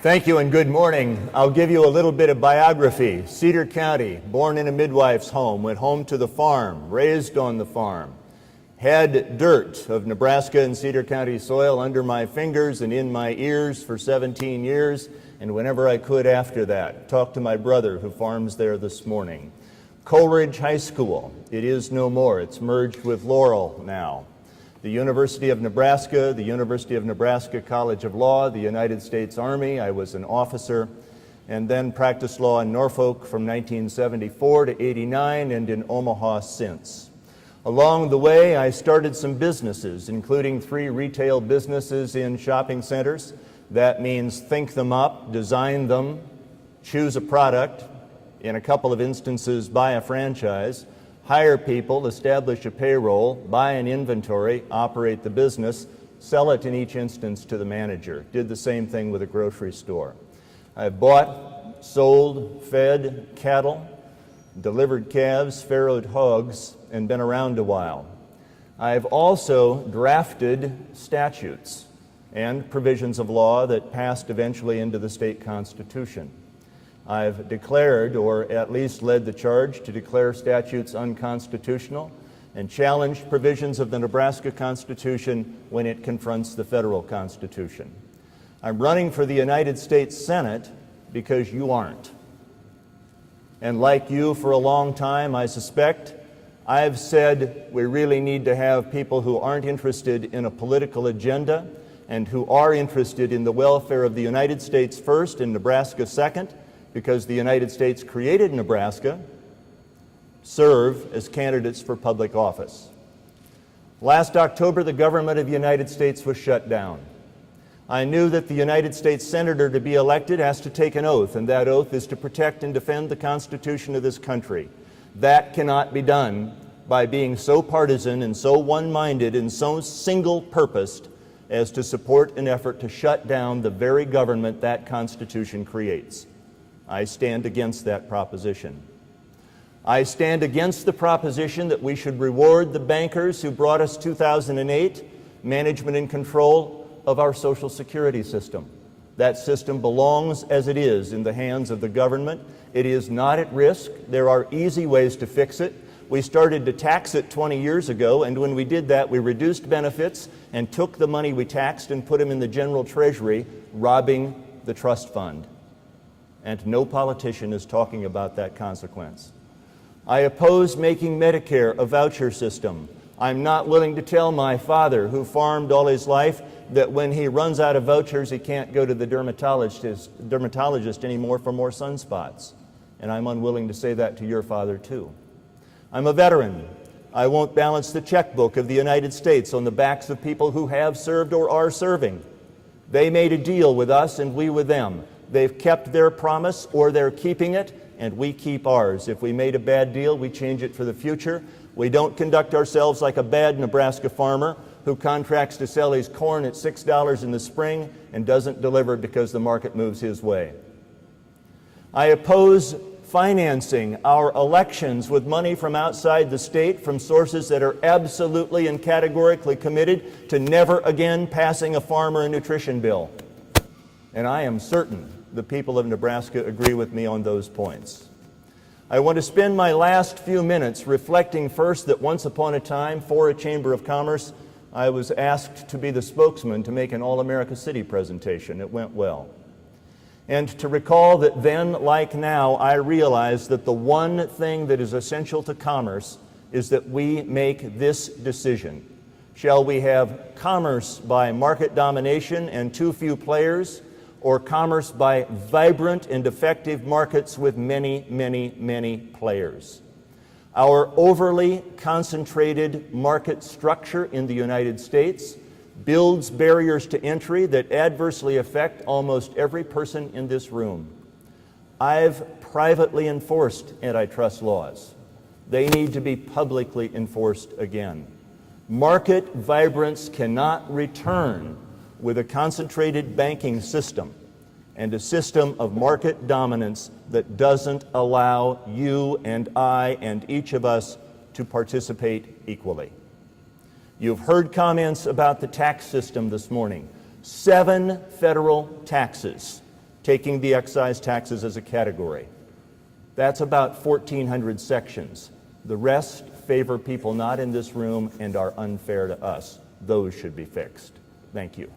Thank you and good morning. I'll give you a little bit of biography. Cedar County, born in a midwife's home, went home to the farm, raised on the farm. Had dirt of Nebraska and Cedar County soil under my fingers and in my ears for 17 years, and whenever I could after that. Talked to my brother who farms there this morning. Coleridge High School, it is no more. It's merged with Laurel now. The University of Nebraska, the University of Nebraska College of Law, the United States Army, I was an officer, and then practiced law in Norfolk from 1974 to 89 and in Omaha since. Along the way, I started some businesses, including 3 retail businesses in shopping centers. That means think them up, design them, choose a product, in a couple of instances buy a franchise, hire people, establish a payroll, buy an inventory, operate the business, sell it in each instance to the manager. Did the same thing with a grocery store. I've bought, sold, fed cattle, delivered calves, farrowed hogs, and been around a while. I've also drafted statutes and provisions of law that passed eventually into the state constitution. I've declared, or at least led the charge to declare statutes unconstitutional and challenged provisions of the Nebraska Constitution when it confronts the federal Constitution. I'm running for the United States Senate because you aren't. And like you for a long time, I suspect, I've said we really need to have people who aren't interested in a political agenda and who are interested in the welfare of the United States first and Nebraska second, because the United States created Nebraska, serve as candidates for public office. Last October, the government of the United States was shut down. I knew that the United States Senator to be elected has to take an oath, and that oath is to protect and defend the Constitution of this country. That cannot be done by being so partisan and so one-minded and so single-purposed as to support an effort to shut down the very government that Constitution creates. I stand against that proposition. I stand against the proposition that we should reward the bankers who brought us 2008 management and control of our Social Security system. That system belongs as it is in the hands of the government. It is not at risk. There are easy ways to fix it. We started to tax it 20 years ago, and when we did that, we reduced benefits and took the money we taxed and put them in the general treasury, robbing the trust fund. And no politician is talking about that consequence. I oppose making Medicare a voucher system. I'm not willing to tell my father, who farmed all his life, that when he runs out of vouchers, he can't go to the dermatologist anymore for more sunspots. And I'm unwilling to say that to your father, too. I'm a veteran. I won't balance the checkbook of the United States on the backs of people who have served or are serving. They made a deal with us and we with them. They've kept their promise, or they're keeping it, and we keep ours. If we made a bad deal, we change it for the future. We don't conduct ourselves like a bad Nebraska farmer who contracts to sell his corn at $6 in the spring and doesn't deliver because the market moves his way. I oppose financing our elections with money from outside the state, from sources that are absolutely and categorically committed to never again passing a farm or a nutrition bill. And I am certain the people of Nebraska agree with me on those points. I want to spend my last few minutes reflecting first that once upon a time, for a Chamber of Commerce, I was asked to be the spokesman to make an All-America City presentation. It went well. And to recall that then, like now, I realized that the one thing that is essential to commerce is that we make this decision. Shall we have commerce by market domination and too few players, or commerce by vibrant and effective markets with many, many, many players? Our overly concentrated market structure in the United States builds barriers to entry that adversely affect almost every person in this room. I've privately enforced antitrust laws. They need to be publicly enforced again. Market vibrance cannot return with a concentrated banking system and a system of market dominance that doesn't allow you and I and each of us to participate equally. You've heard comments about the tax system this morning. 7 federal taxes taking the excise taxes as a category. That's about 1,400 sections. The rest favor people not in this room and are unfair to us. Those should be fixed. Thank you.